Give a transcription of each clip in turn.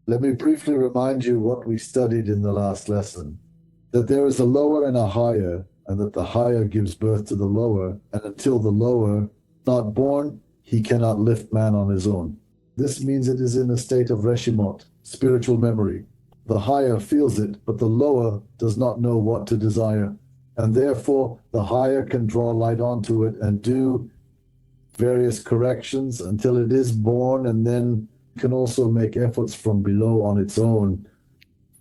Let me briefly remind you what we studied in the last lesson, that there is a lower and a higher, and that the higher gives birth to the lower, and until the lower not born, he cannot lift man on his own. This means it is in a state of Reshimot, spiritual memory. The higher feels it, but the lower does not know what to desire, and therefore the higher can draw light onto it and do various corrections until it is born, and then can also make efforts from below on its own.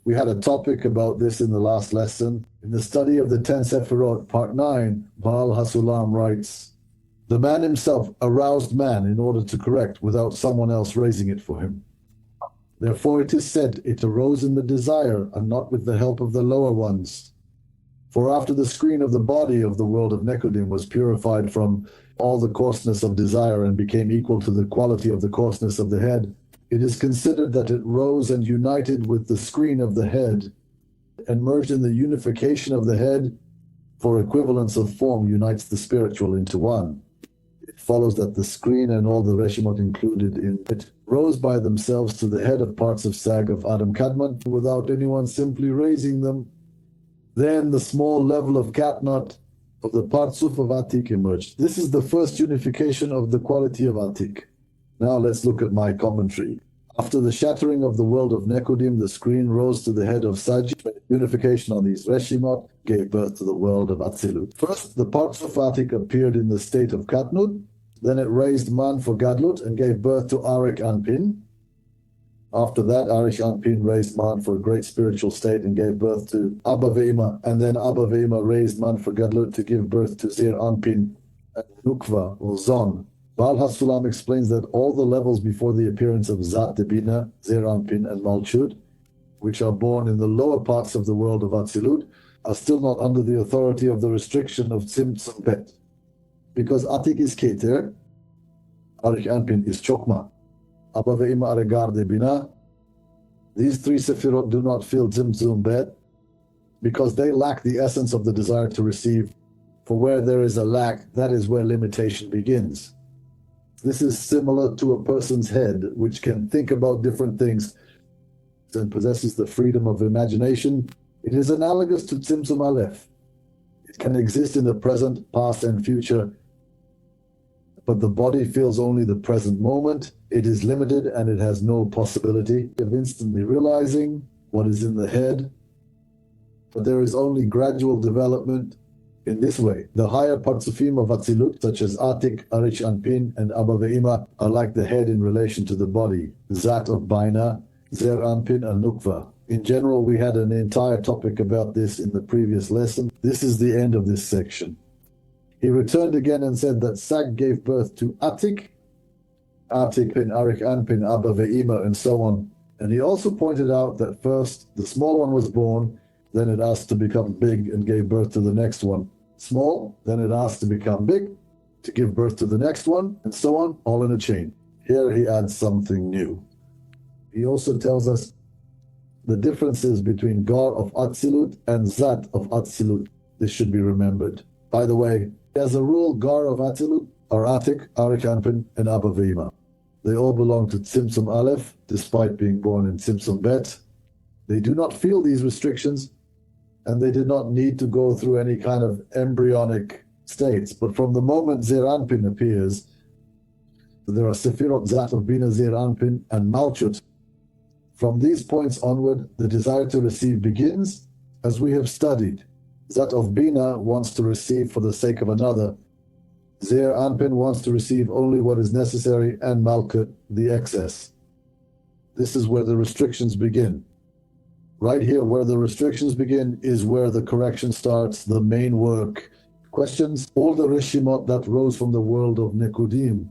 We had a topic about this in the last lesson. In the study of the 10 Sefirot, part 9, Baal HaSulam writes, "The man himself aroused man in order to correct without someone else raising it for him. Therefore it is said, it arose in the desire and not with the help of the lower ones. For after the screen of the body of the world of Nekudim was purified from all the coarseness of desire and became equal to the quality of the coarseness of the head, it is considered that it rose and united with the screen of the head and merged in the unification of the head, for equivalence of form unites the spiritual into one. It follows that the screen and all the Reshimot included in it rose by themselves to the head of parts of Sag of Adam Kadmon without anyone simply raising them. Then the small level of Katnot of the Partzuf of Atik emerged. This is the first unification of the quality of Atik. Now let's look at my commentary. After the shattering of the world of Nekudim, the screen rose to the head of Saj. Unification on these Reshimot gave birth to the world of Atzilut. First, the parts of Atik appeared in the state of Katnud. Then it raised man for Gadlut and gave birth to Arich Anpin. After that, Arich Anpin raised man for a great spiritual state and gave birth to Abba. And then Abba raised man for Gadlut to give birth to Zeir Anpin and Nukva or Zon. Baal HaSulam explains that all the levels before the appearance of Zat Debina, Zeir Anpin and Malchut, which are born in the lower parts of the world of Atzilut, are still not under the authority of the restriction of Tzimtzum Bet. Because Atik is Keter, Arich Anpin is Chokma, Abba ve'ima Aregar Debina, these three Sefirot do not feel Tzimtzum Bet because they lack the essence of the desire to receive. For where there is a lack, that is where limitation begins. This is similar to a person's head, which can think about different things and possesses the freedom of imagination. It is analogous to Tzimtzum Aleph. It can exist in the present, past, and future, but the body feels only the present moment. It is limited and it has no possibility of instantly realizing what is in the head, but there is only gradual development. In this way, the higher Partzufim of Atzilut, such as Atik, Arich Anpin, and Abba ve'ima, are like the head in relation to the body, Zat of Baina, Zeir Anpin, and Nukva. In general, we had an entire topic about this in the previous lesson. This is the end of this section. He returned again and said that Sag gave birth to Atik, Arich Anpin, Abba ve'ima, and so on. And he also pointed out that first the small one was born, then it asked to become big and gave birth to the next one. Small, then it asked to become big, to give birth to the next one, and so on, all in a chain. Here he adds something new. He also tells us the differences between Gar of Atzilut and Zat of Atzilut. This should be remembered. By the way, as a rule, Gar of Atzilut are Atik, Arich Anpin, and Abba ve'ima. They all belong to Tzimtzum Aleph, despite being born in Tzimtzum Bet. They do not feel these restrictions, and they did not need to go through any kind of embryonic states. But from the moment Zeir Anpin appears, there are Sefirot Zat of Bina, Zeir Anpin, and Malchut. From these points onward, the desire to receive begins, as we have studied. Zat of Bina wants to receive for the sake of another. Zeir Anpin wants to receive only what is necessary, and Malchut, the excess. This is where the restrictions begin. Right here, where the restrictions begin, is where the correction starts, the main work. Questions? All the Reshimot that rose from the world of Nekudim.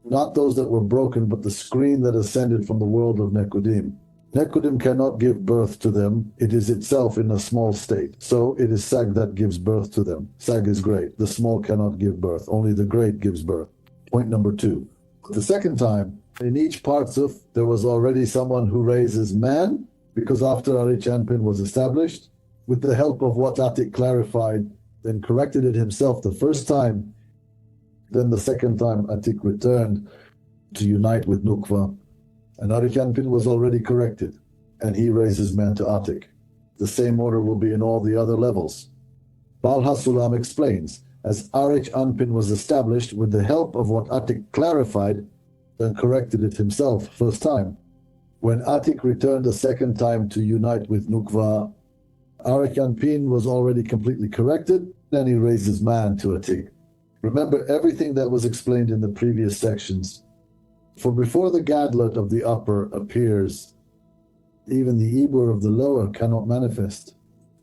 Not those that were broken, but the screen that ascended from the world of Nekudim. Nekudim cannot give birth to them. It is itself in a small state. So it is Sag that gives birth to them. Sag is great. The small cannot give birth. Only the great gives birth. Point number 2. The second time, in each Partzuf, there was already someone who raises man, because after Arich Anpin was established, with the help of what Atik clarified, then corrected it himself the first time, then the second time Atik returned to unite with Nukva, and Arich Anpin was already corrected, and he raises man to Atik. The same order will be in all the other levels. Baal HaSulam explains, as Arich Anpin was established with the help of what Atik clarified and corrected it himself first time. When Atik returned a second time to unite with Nukva, Arich Anpin was already completely corrected, and he raises man to Atik. Remember everything that was explained in the previous sections. For before the gadlut of the upper appears, even the Ibur of the lower cannot manifest.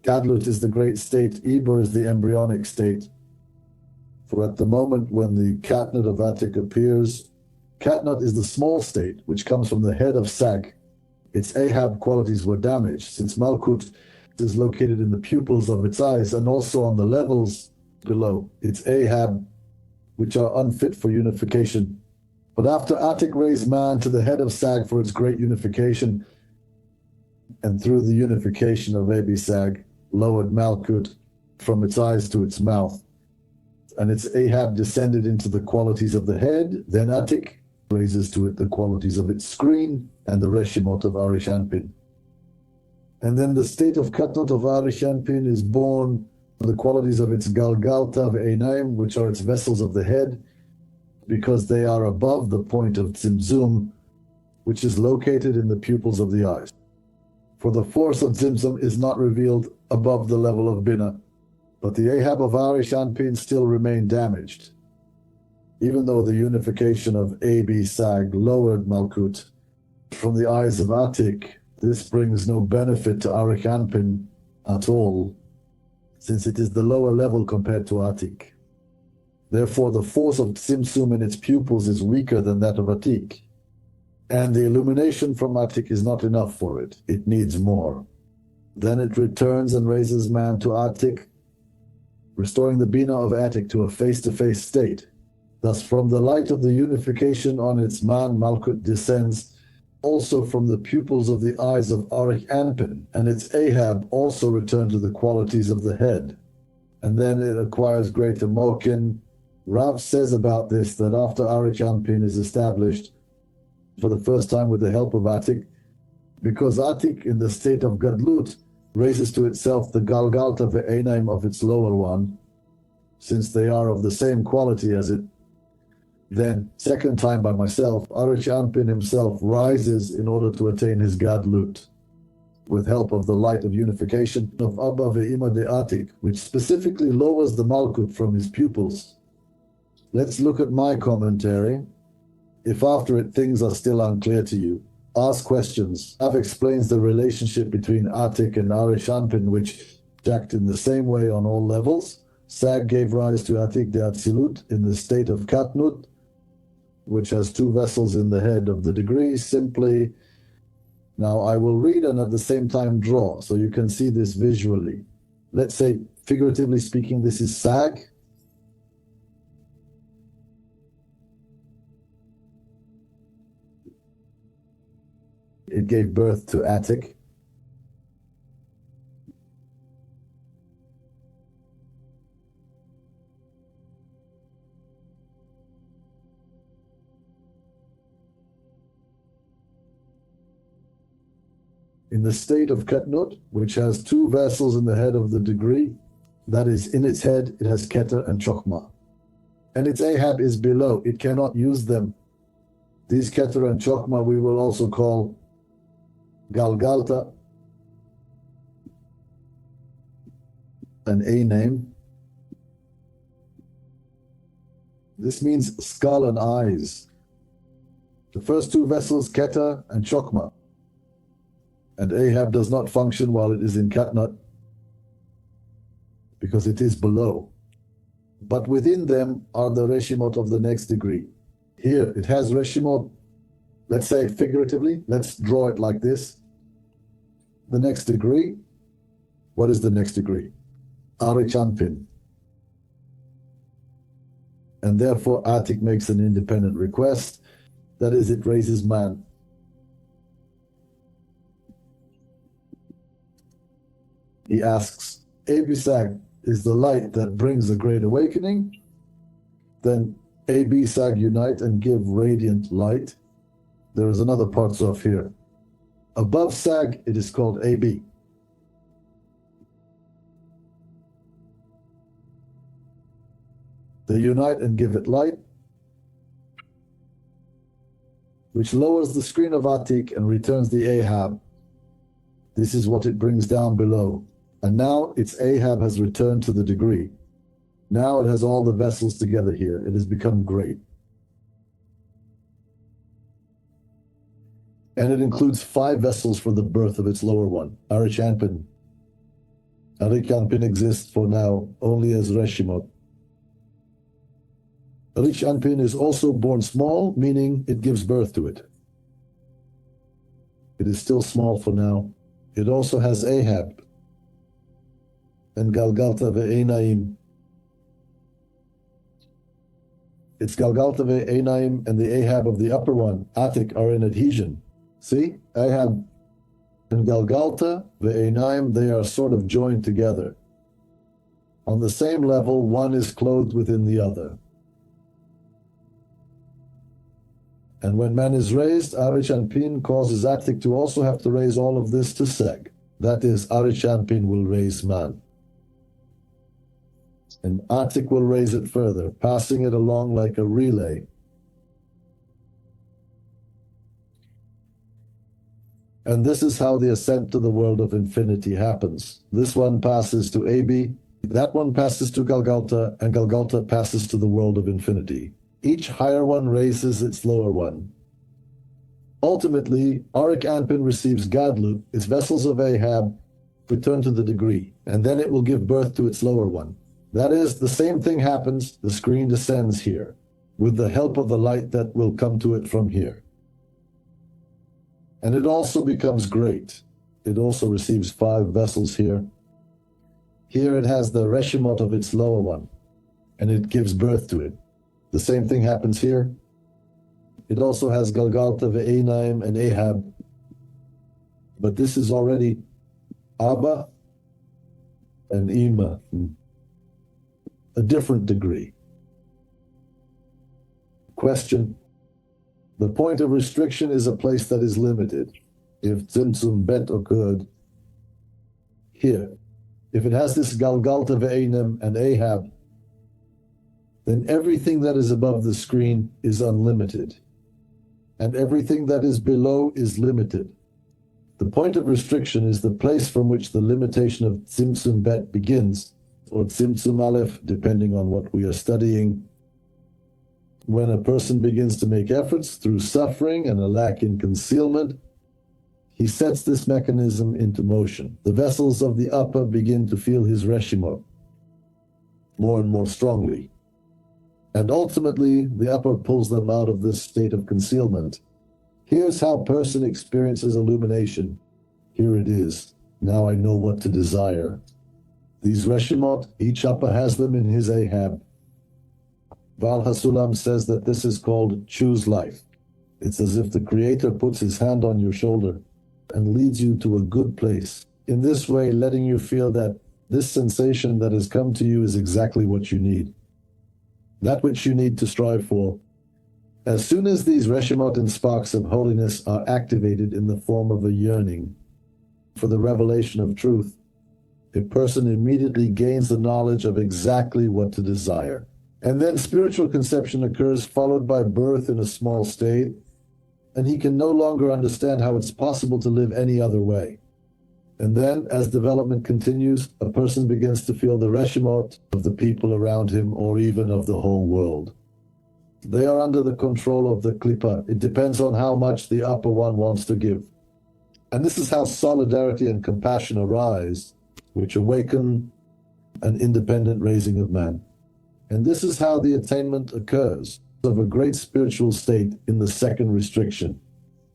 Gadlut is the great state, Ibur is the embryonic state. For at the moment when the Katnut of Atik appears, Katnut is the small state, which comes from the head of Sag. Its Ahab qualities were damaged, since Malchut is located in the pupils of its eyes and also on the levels below. Its Ahab, which are unfit for unification. But after Atik raised man to the head of Sag for its great unification, and through the unification of Abi Sag, lowered Malchut from its eyes to its mouth, and its Ahab descended into the qualities of the head, then Atik raises to it the qualities of its screen and the Reshimot of Arich Anpin. And then the state of Katnut of Arich Anpin is born the qualities of its Galgalta ve'einaim, which are its vessels of the head, because they are above the point of Tzimtzum, which is located in the pupils of the eyes. For the force of Tzimtzum is not revealed above the level of Bina, but the Ahab of Arich Anpin still remained damaged. Even though the unification of Abi Sag lowered Malchut from the eyes of Atik, this brings no benefit to Arich Anpin at all, since it is the lower level compared to Atik. Therefore, the force of Tzimtzum in its pupils is weaker than that of Atik, and the illumination from Atik is not enough for it. It needs more. Then it returns and raises man to Atik, restoring the Bina of Atik to a face-to-face state. Thus, from the light of the unification on its man, Malchut descends also from the pupils of the eyes of Arich Anpin, and its Ahab also return to the qualities of the head. And then it acquires greater awaken. Rav says about this that after Arich Anpin is established for the first time with the help of Atik, because Atik in the state of Gadlut raises to itself the Galgalta ve'einaim of its lower one, since they are of the same quality as it. Then, second time by myself, Arich Anpin himself rises in order to attain his Gadlut, with help of the light of unification of Abba ve'ima de Atik, which specifically lowers the Malchut from his pupils. Let's look at my commentary. If after it things are still unclear to you, ask questions. Rav explains the relationship between Atik and Arich Anpin, which act in the same way on all levels. Sag gave rise to Atik de Atzilut in the state of Katnut, which has two vessels in the head of the degree, simply. Now I will read and at the same time draw, so you can see this visually. Let's say, figuratively speaking, this is Sag. It gave birth to Atik. In the state of Katnut, which has two vessels in the head of the degree, that is, in its head, it has Keter and Chokhmah. And its Ahab is below, it cannot use them. These Keter and Chokhmah we will also call Galgalta, an A name. This means skull and eyes. The first two vessels, Keter and Chokhmah. And Ahab does not function while it is in Katnut, because it is below. But within them are the Reshimot of the next degree. Here it has Reshimot, let's say figuratively, let's draw it like this. The next degree, what is the next degree? Arich Anpin. And therefore Atik makes an independent request, that is, it raises man. He asks, Abi Sag is the light that brings the great awakening. Then Abi Sag unite and give radiant light. There is another Partzuf here. Above Sag, it is called AB. They unite and give it light, which lowers the screen of Atik and returns the Ahab. This is what it brings down below. And now its Ahab has returned to the degree. Now it has all the vessels together here. It has become great. And it includes 5 vessels for the birth of its lower one, Arich Anpin. Arich Anpin exists for now only as Reshimot. Arich Anpin is also born small, meaning it gives birth to it. It is still small for now. It also has Ahab and Galgalta ve'einaim. Its Galgalta ve'einaim and the Ahab of the upper one, Atik, are in adhesion. See? Ahab and Galgalta ve'einaim, they are sort of joined together. On the same level, one is clothed within the other. And when man is raised, Arich Anpin causes Atik to also have to raise all of this to Seg. That is, Arich Anpin will raise man. And Atik will raise it further, passing it along like a relay. And this is how the ascent to the world of infinity happens. This one passes to AB, that one passes to Galgalta, and Galgalta passes to the world of infinity. Each higher one raises its lower one. Ultimately, Arich Anpin receives Gadlut, its vessels of Ahab, return to the degree, and then it will give birth to its lower one. That is, the same thing happens, the screen descends here, with the help of the light that will come to it from here. And it also becomes great. It also receives 5 vessels here. Here it has the Reshimot of its lower one, and it gives birth to it. The same thing happens here. It also has Galgalta ve'einaim and Ahab. But this is already Abba and Ima, a different degree. Question. The point of restriction is a place that is limited. If Tzimtzum Bet occurred here, if it has this Galgalta ve'einaim and Ahab, then everything that is above the screen is unlimited, and everything that is below is limited. The point of restriction is the place from which the limitation of Tzimtzum Bet begins, or Tzimtzum Aleph, depending on what we are studying. When a person begins to make efforts through suffering and a lack in concealment, he sets this mechanism into motion. The vessels of the Upper begin to feel his Reshimot more and more strongly. And ultimately, the Upper pulls them out of this state of concealment. Here's how a person experiences illumination. Here it is. Now I know what to desire. These Reshimot, each Upper has them in his Ahab. Val Hasulam says that this is called choose life. It's as if the Creator puts his hand on your shoulder and leads you to a good place. In this way, letting you feel that this sensation that has come to you is exactly what you need. That which you need to strive for. As soon as these Reshimot and sparks of holiness are activated in the form of a yearning for the revelation of truth, a person immediately gains the knowledge of exactly what to desire. And then spiritual conception occurs, followed by birth in a small state, and he can no longer understand how it's possible to live any other way. And then, as development continues, a person begins to feel the Reshimot of the people around him, or even of the whole world. They are under the control of the Klippa. It depends on how much the upper one wants to give. And this is how solidarity and compassion arise, which awaken an independent raising of man. And this is how the attainment occurs of a great spiritual state in the second restriction.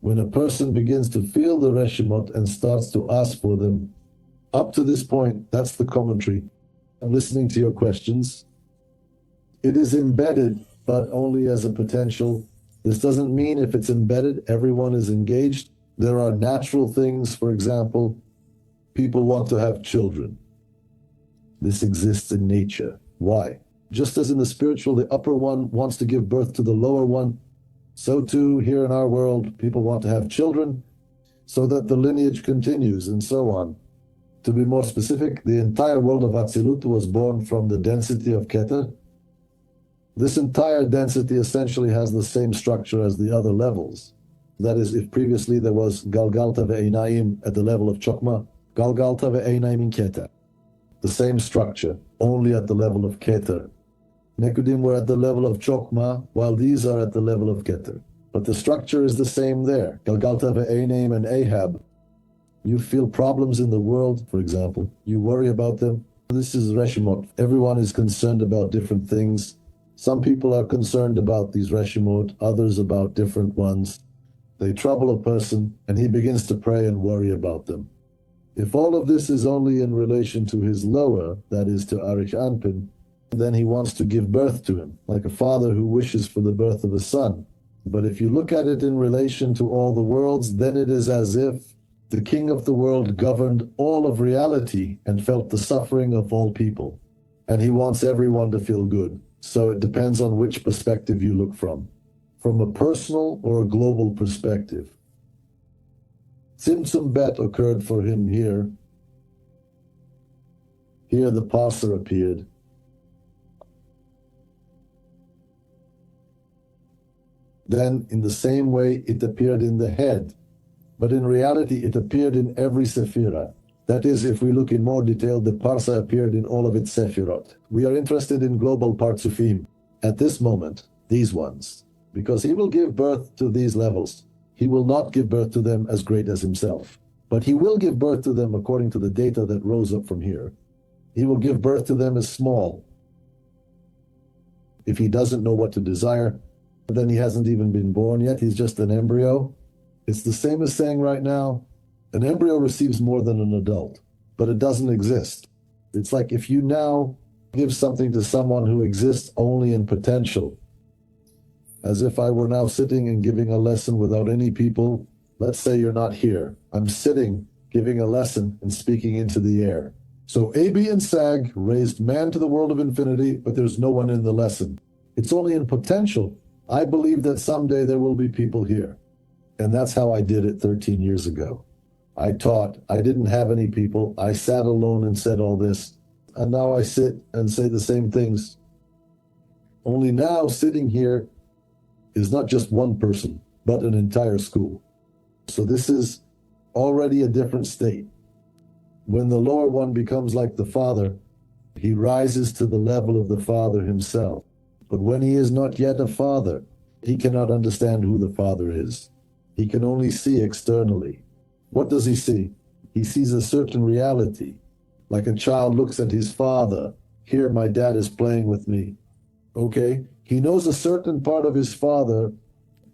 When a person begins to feel the Reshimot and starts to ask for them. Up to this point, that's the commentary. I'm listening to your questions. It is embedded, but only as a potential. This doesn't mean if it's embedded, everyone is engaged. There are natural things, for example, people want to have children. This exists in nature. Why? Just as in the spiritual, the upper one wants to give birth to the lower one, So too, here in our world, people want to have children so that the lineage continues and so on. To be more specific, the entire world of Atzilut was born from the density of Keter. This entire density essentially has the same structure as the other levels. That is, if previously there was Galgalta ve'einayim at the level of Chokmah, Galgalta ve'einayim in Keter. The same structure, only at the level of Keter. Nekudim were at the level of Chokmah, while these are at the level of Keter. But the structure is the same there. Galgalta ve'einayim and Ahab. You feel problems in the world, for example. You worry about them. This is Reshimot. Everyone is concerned about different things. Some people are concerned about these Reshimot, others about different ones. They trouble a person, and he begins to pray and worry about them. If all of this is only in relation to his lower, that is to Arich Anpin, then he wants to give birth to him, like a father who wishes for the birth of a son. But if you look at it in relation to all the worlds, then it is as if the king of the world governed all of reality and felt the suffering of all people. And he wants everyone to feel good. So it depends on which perspective you look from a personal or a global perspective. Tzimtzum Bet occurred for him here. Here the parser appeared. Then, in the same way, it appeared in the head. But in reality, it appeared in every Sephirah. That is, if we look in more detail, the Parsa appeared in all of its Sefirot. We are interested in global Partzufim. At this moment, these ones. Because he will give birth to these levels. He will not give birth to them as great as himself. But he will give birth to them according to the data that rose up from here. He will give birth to them as small. If he doesn't know what to desire, then he hasn't even been born yet. He's just an embryo. It's the same as saying right now, an embryo receives more than an adult, but it doesn't exist. It's like if you now give something to someone who exists only in potential, as if I were now sitting and giving a lesson without any people. Let's say you're not here. I'm sitting, giving a lesson and speaking into the air. So Abi and Sag raised man to the world of infinity, but there's no one in the lesson. It's only in potential. I believe that someday there will be people here. And that's how I did it 13 years ago. I taught. I didn't have any people. I sat alone and said all this. And now I sit and say the same things. Only now sitting here is not just one person, but an entire school. So this is already a different state. When the lower one becomes like the Father, he rises to the level of the Father himself. But when he is not yet a father, he cannot understand who the Father is. He can only see externally. What does he see? He sees a certain reality. Like a child looks at his father. Here, my dad is playing with me. Okay? He knows a certain part of his father,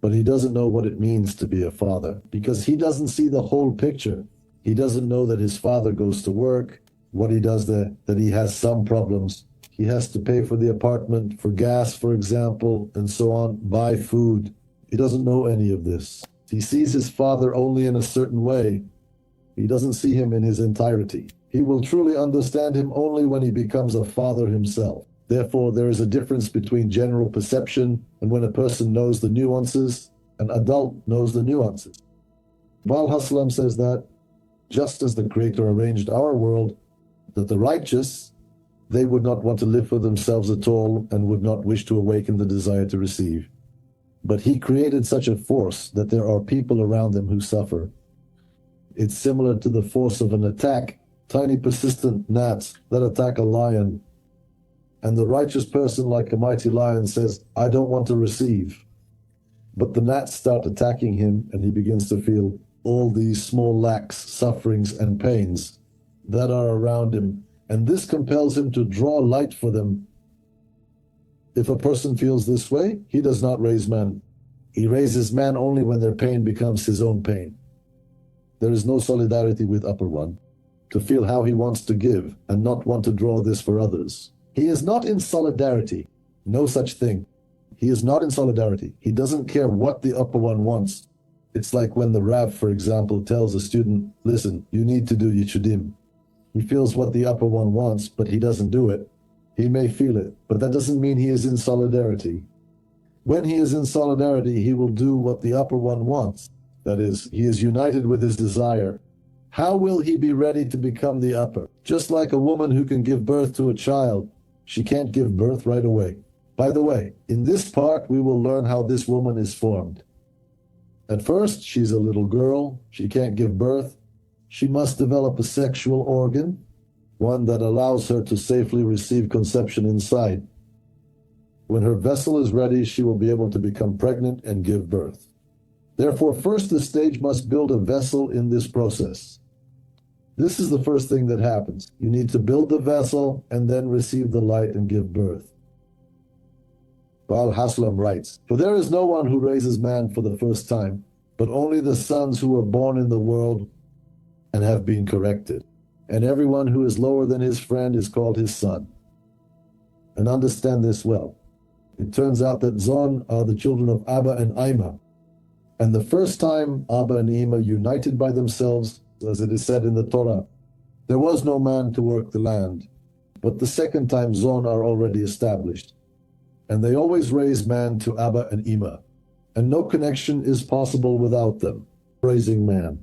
but he doesn't know what it means to be a father because he doesn't see the whole picture. He doesn't know that his father goes to work, what he does there, that he has some problems. He has to pay for the apartment, for gas, for example, and so on, buy food. He doesn't know any of this. He sees his father only in a certain way. He doesn't see him in his entirety. He will truly understand him only when he becomes a father himself. Therefore, there is a difference between general perception and when a person knows the nuances, an adult knows the nuances. Baal HaSulam says that just as the Creator arranged our world, that the righteous, they would not want to live for themselves at all and would not wish to awaken the desire to receive. But he created such a force that there are people around them who suffer. It's similar to the force of an attack, tiny persistent gnats that attack a lion. And the righteous person, like a mighty lion, says, I don't want to receive. But the gnats start attacking him, and he begins to feel all these small lacks, sufferings, and pains that are around him. And this compels him to draw light for them. If a person feels this way, he does not raise man. He raises man only when their pain becomes his own pain. There is no solidarity with Upper One, to feel how he wants to give and not want to draw this for others. He is not in solidarity. No such thing. He is not in solidarity. He doesn't care what the Upper One wants. It's like when the Rav, for example, tells a student, listen, you need to do Yichudim. He feels what the Upper One wants, but he doesn't do it. He may feel it, but that doesn't mean he is in solidarity. When he is in solidarity, he will do what the upper one wants. That is, he is united with his desire. How will he be ready to become the upper? Just like a woman who can give birth to a child, she can't give birth right away. By the way, in this part, we will learn how this woman is formed. At first, she's a little girl. She can't give birth. She must develop a sexual organ, one that allows her to safely receive conception inside. When her vessel is ready, she will be able to become pregnant and give birth. Therefore, first the stage must build a vessel in this process. This is the first thing that happens. You need to build the vessel and then receive the light and give birth. Baal Haslam writes, "For there is no one who raises man for the first time, but only the sons who were born in the world and have been corrected. And everyone who is lower than his friend is called his son." And understand this well. It turns out that Zon are the children of Abba and Ima. And the first time Abba and Ima united by themselves, as it is said in the Torah, there was no man to work the land. But the second time Zon are already established. And they always raise man to Abba and Ima. And no connection is possible without them, raising man.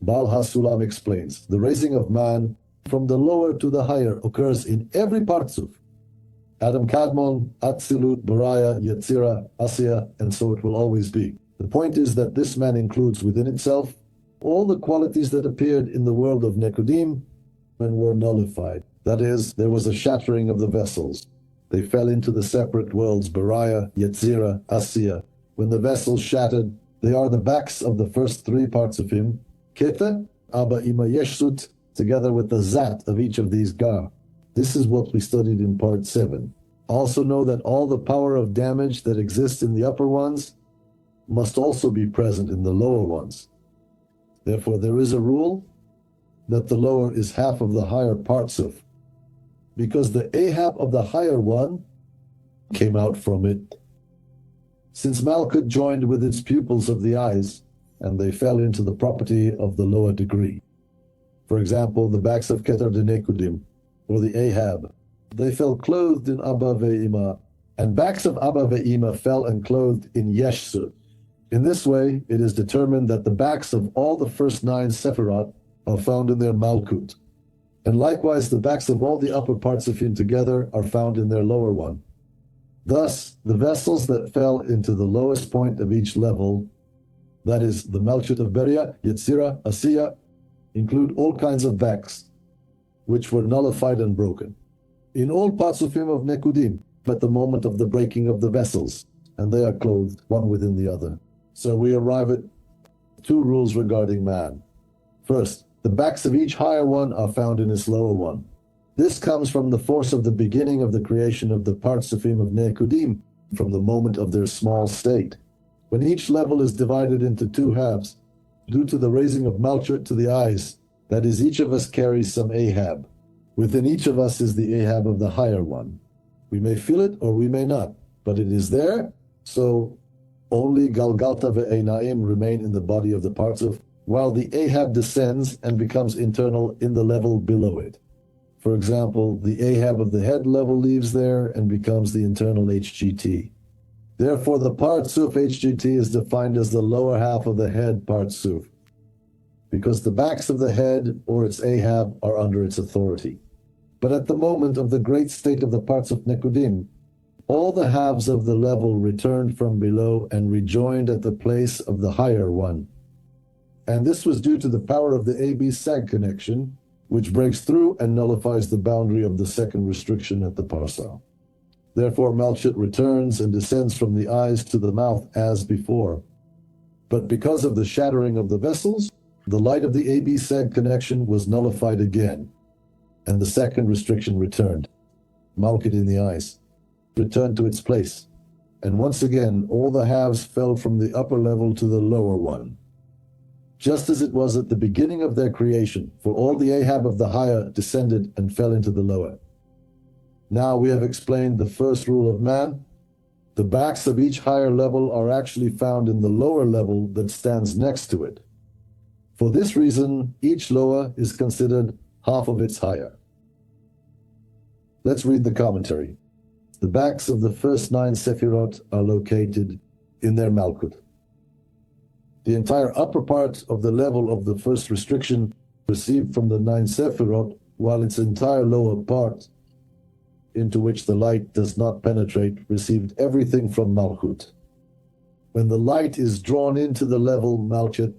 Baal HaSulam explains, the raising of man from the lower to the higher occurs in every Partzuf. Adam Kadmon, Atzilut, Baraya, Yetzira, Asiya, and so it will always be. The point is that this man includes within itself all the qualities that appeared in the world of Nekudim and were nullified. That is, there was a shattering of the vessels. They fell into the separate worlds, Baraya, Yetzira, Asiya. When the vessels shattered, they are the backs of the first three parts of him, Keta, Abba, Ima, Yeshut, together with the Zat of each of these Gar. This is what we studied in part 7. Also know that all the power of damage that exists in the upper ones must also be present in the lower ones. Therefore, there is a rule that the lower is half of the higher Partzuf, because the Ahab of the higher one came out from it. Since Malchut joined with its pupils of the eyes, and they fell into the property of the lower degree. For example, the backs of Keter de Nekudim, or the Ahab, they fell clothed in Abba ve'ima, and backs of Abba ve'ima fell and clothed in Yeshut. In this way, it is determined that the backs of all the first 9 Sefirot are found in their Malchut, and likewise the backs of all the upper parts of him together are found in their lower one. Thus, the vessels that fell into the lowest point of each level, that is, the Malchut of Beria, Yetzira, Asiya, include all kinds of backs, which were nullified and broken. In all Partzufim of Nekudim, at the moment of the breaking of the vessels, and they are clothed one within the other. So we arrive at 2 rules regarding man. First, the backs of each higher one are found in its lower one. This comes from the force of the beginning of the creation of the Partzufim of Nekudim, from the moment of their small state. When each level is divided into 2 halves, due to the raising of Malchut to the eyes, that is, each of us carries some Ahab. Within each of us is the Ahab of the higher one. We may feel it or we may not, but it is there, so only Galgalta ve'einaim remain in the body of the Partzuf, while the Ahab descends and becomes internal in the level below it. For example, the Ahab of the head level leaves there and becomes the internal HGT. Therefore, the Partzuf HGT is defined as the lower half of the head Partzuf, because the backs of the head or its Ahab are under its authority. But at the moment of the great state of the Partzuf Nekudim, all the halves of the level returned from below and rejoined at the place of the higher one. And this was due to the power of the AB-SAG connection, which breaks through and nullifies the boundary of the second restriction at the Parsa. Therefore, Malchut returns and descends from the eyes to the mouth as before. But because of the shattering of the vessels, the light of the AB-SAG connection was nullified again, and the second restriction returned. Malchut in the eyes returned to its place, and once again all the halves fell from the upper level to the lower one, just as it was at the beginning of their creation, for all the Ahab of the higher descended and fell into the lower. Now we have explained the first rule of man. The backs of each higher level are actually found in the lower level that stands next to it. For this reason, each lower is considered half of its higher. Let's read the commentary. The backs of the first 9 Sefirot are located in their Malchut. The entire upper part of the level of the first restriction received from the 9 Sefirot, while its entire lower part, into which the light does not penetrate, received everything from Malchut. When the light is drawn into the level, Malchut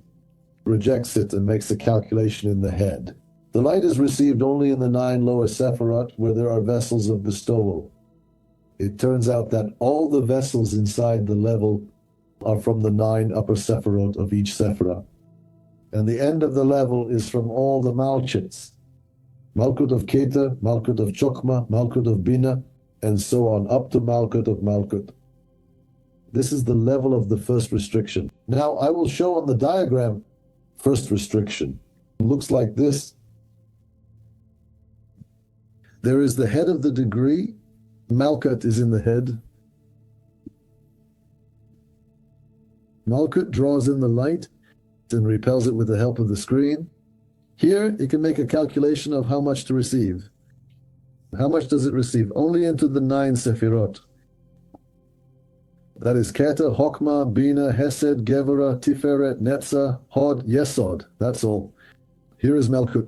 rejects it and makes a calculation in the head. The light is received only in the 9 lower Sefirot, where there are vessels of bestowal. It turns out that all the vessels inside the level are from the 9 upper Sefirot of each Sephirah. And the end of the level is from all the Malchuts. Malchut of Keter, Malchut of Chokmah, Malchut of Bina, and so on, up to Malchut of Malchut. This is the level of the first restriction. Now, I will show on the diagram first restriction. It looks like this. There is the head of the degree. Malchut is in the head. Malchut draws in the light and repels it with the help of the screen. Here, it can make a calculation of how much to receive. How much does it receive? Only into the 9 Sefirot. That is Keter, Chokmah, Bina, Hesed, Gevurah, Tiferet, Netzah, Hod, Yesod. That's all. Here is Malchut.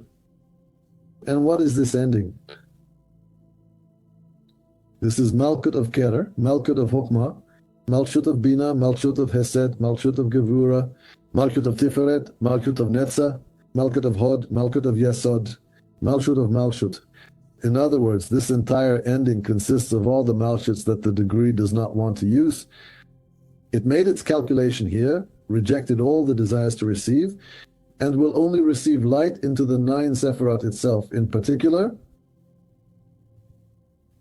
And what is this ending? This is Malchut of Keter, Malchut of Chokmah, Malchut of Bina, Malchut of Hesed, Malchut of Gevurah, Malchut of Tiferet, Malchut of Netzah, Malchut of Hod, Malchut of Yesod, Malchut of Malchut. In other words, this entire ending consists of all the Malchuts that the degree does not want to use. It made its calculation here, rejected all the desires to receive, and will only receive light into the 9 Sefirot itself. In particular,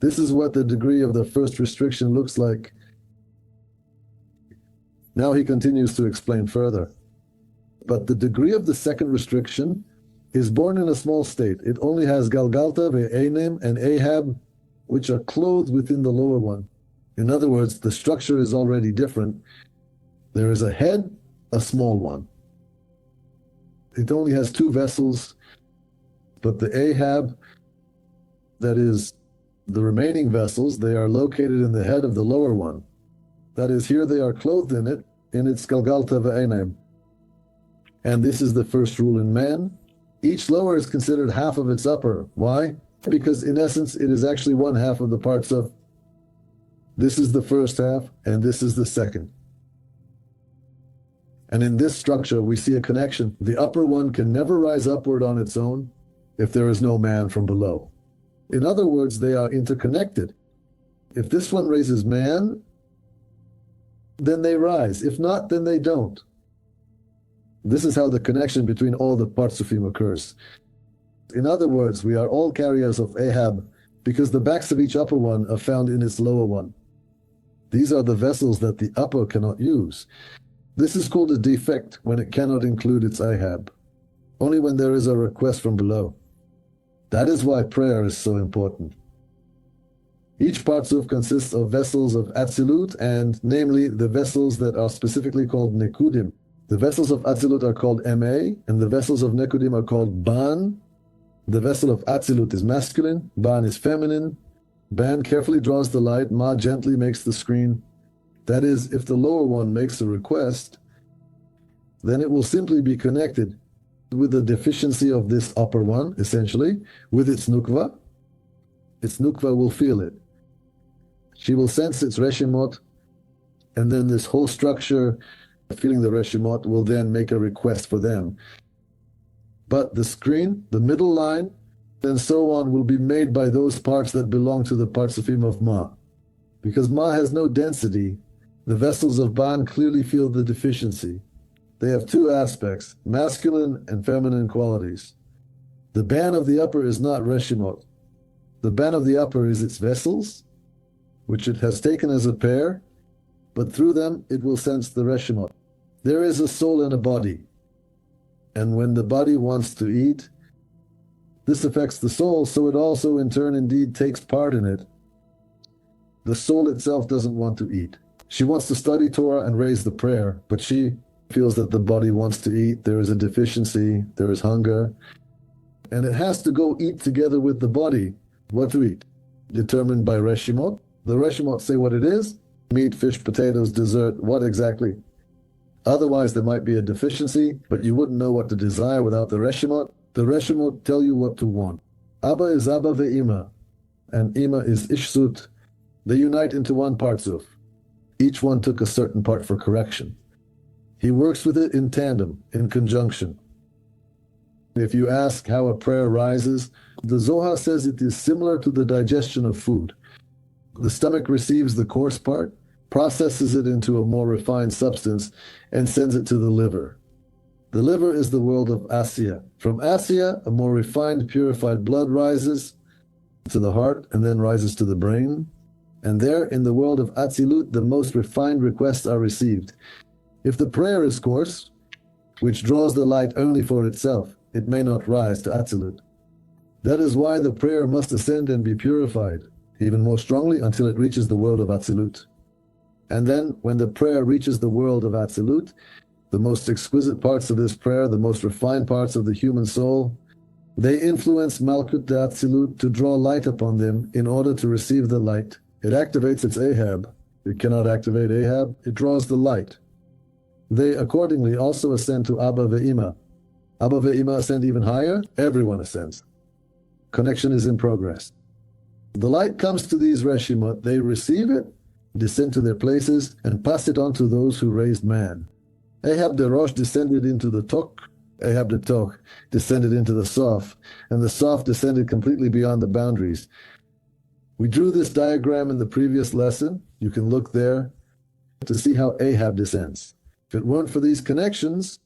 this is what the degree of the first restriction looks like. Now he continues to explain further. But the degree of the second restriction is born in a small state. It only has Galgalta, Ve'enim, and Ahab, which are clothed within the lower one. In other words, the structure is already different. There is a head, a small one. It only has 2 vessels, but the Ahab, that is, the remaining vessels, they are located in the head of the lower one. That is, here they are clothed in it, in its Galgalta Ve'enim. And this is the first rule in man. Each lower is considered half of its upper. Why? Because in essence, it is actually 1/2 of the Partzuf. This is the first half, and this is the second. And in this structure, we see a connection. The upper one can never rise upward on its own if there is no man from below. In other words, they are interconnected. If this one raises man, then they rise. If not, then they don't. This is how the connection between all the Partzufim occurs. In other words, we are all carriers of Ahab because the backs of each upper one are found in its lower one. These are the vessels that the upper cannot use. This is called a defect when it cannot include its Ahab, only when there is a request from below. That is why prayer is so important. Each Partzuf consists of vessels of Atzilut, and namely the vessels that are specifically called Nekudim. The vessels of Atzilut are called Ma, and the vessels of Nekudim are called Ban. The vessel of Atzilut is masculine, Ban is feminine. Ban carefully draws the light, Ma gently makes the screen. That is, if the lower one makes a request, then it will simply be connected with the deficiency of this upper one, essentially, with its nukva. Its nukva will feel it. She will sense its Reshimot, and then this whole structure, feeling the Reshimot, will then make a request for them. But the screen, the middle line, and so on will be made by those parts that belong to the Partzufim of Ma. Because Ma has no density, the vessels of Ban clearly feel the deficiency. They have 2 aspects, masculine and feminine qualities. The ban of the upper is not Reshimot. The ban of the upper is its vessels, which it has taken as a pair, but through them it will sense the Reshimot. There is a soul and a body, and when the body wants to eat, this affects the soul, so it also in turn indeed takes part in it. The soul itself doesn't want to eat. She wants to study Torah and raise the prayer, but she feels that the body wants to eat, there is a deficiency, there is hunger, and it has to go eat together with the body. What to eat? Determined by Reshimot, The Reshimot say what it is: meat, fish, potatoes, dessert, what exactly? Otherwise, there might be a deficiency, but you wouldn't know what to desire without the Reshimot. The Reshimot tell you what to want. Abba is Abba ve'ima, and Ima is Ishsut. They unite into one Partzuf. Each one took a certain part for correction. He works with it in tandem, in conjunction. If you ask how a prayer rises, the Zohar says it is similar to the digestion of food. The stomach receives the coarse part, processes it into a more refined substance, and sends it to the liver. The liver is the world of Asiya. From Asiya, a more refined, purified blood rises to the heart and then rises to the brain. And there, in the world of Atzilut, the most refined requests are received. If the prayer is coarse, which draws the light only for itself, it may not rise to Atzilut. That is why the prayer must ascend and be purified, even more strongly until it reaches the world of Atzilut. And then, when the prayer reaches the world of Atzilut, the most exquisite parts of this prayer, the most refined parts of the human soul, they influence Malchut de Atzilut to draw light upon them in order to receive the light. It activates its Ahab. It cannot activate Ahab. It draws the light. They accordingly also ascend to Abba ve'ima. Abba ve'ima ascend even higher. Everyone ascends. Connection is in progress. The light comes to these Reshimot. They receive it, descend to their places, and pass it on to those who raised man. Ahab the Rosh descended into the Tok. Ahab the Tok descended into the Sof, and the Sof descended completely beyond the boundaries. We drew this diagram in the previous lesson. You can look there to see how Ahab descends. If it weren't for these connections,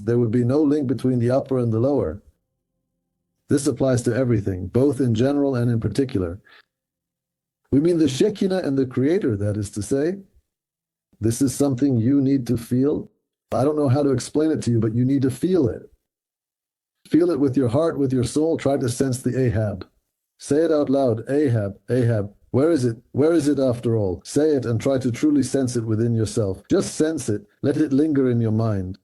there would be no link between the upper and the lower. This applies to everything, both in general and in particular. We mean the Shekinah and the Creator, that is to say. This is something you need to feel. I don't know how to explain it to you, but you need to feel it. Feel it with your heart, with your soul. Try to sense the Ahab. Say it out loud. Ahab, Ahab. Where is it? Where is it after all? Say it and try to truly sense it within yourself. Just sense it. Let it linger in your mind.